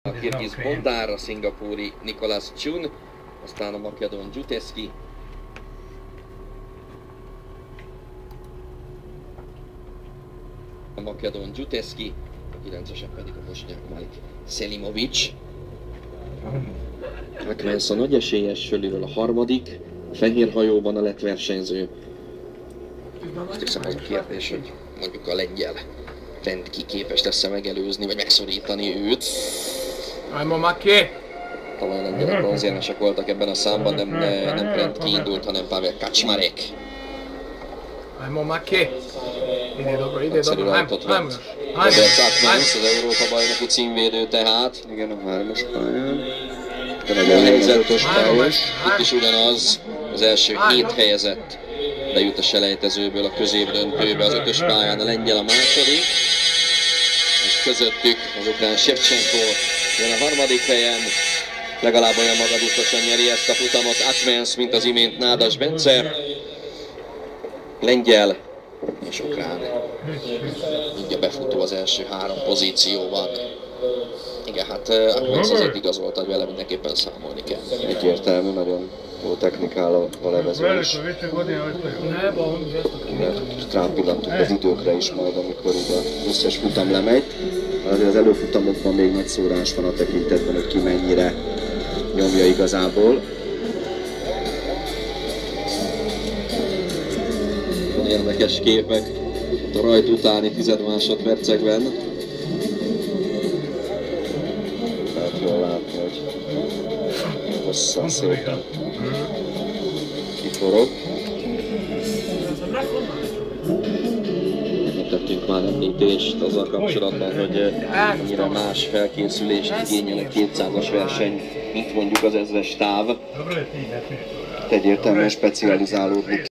A kirgiz Bondár, a szingapúri Nicholas Chun, aztán a makedón Juteski, a 9-esen pedig a bosnyák Malik Selimovic. Akmensz a nagy esélyes Söliről a harmadik, a fehér hajóban a lett versenyző. Azt hiszem az a kérdés, hogy mondjuk a lengyel Trendki képes lesz-e megelőzni, vagy megszorítani őt. Tavaly a lengyelek bronzérmesek voltak ebben a számban, nem Trendki indult, hanem Pavel Kaczmarek. Nagyszerű rajtot vett Robert Akmensz, az Európa-bajnoki címvédő tehát. Igen, a 3-as pályán. De nagyon helyzet, itt is ugyanaz, az első 7 helyezett bejut a selejtezőből a középdöntőbe, az 5-ös pályán a lengyel a második, és közöttük az ukrán Shevchenko jön a harmadik helyen, legalább olyan magabiztosan nyeri ezt a futamot Akmensz, mint az imént Nádas Bence. Lengyel és ukrán, így a befutó az első 3 pozícióban. Igen, hát Akmensz azért igazolta, hogy vele mindenképpen számolni kell. Egyértelmű, nagyon jó technikál a levező is. Rápillantunk az időkre is majd, amikor ugye az összes futam lemegy. Azért az előfutamokban még nagy szórás van a tekintetben, hogy ki mennyire nyomja igazából. Érdekes képek a rajt utáni 10 másodpercekben. Lehet jól látni, hogy hosszan szépen kiforog. Tettünk már említést azzal kapcsolatban, hogy annyira más felkészülést igényel egy 200-as verseny, mint mondjuk az 1000-es táv. Egyértelműen specializálódni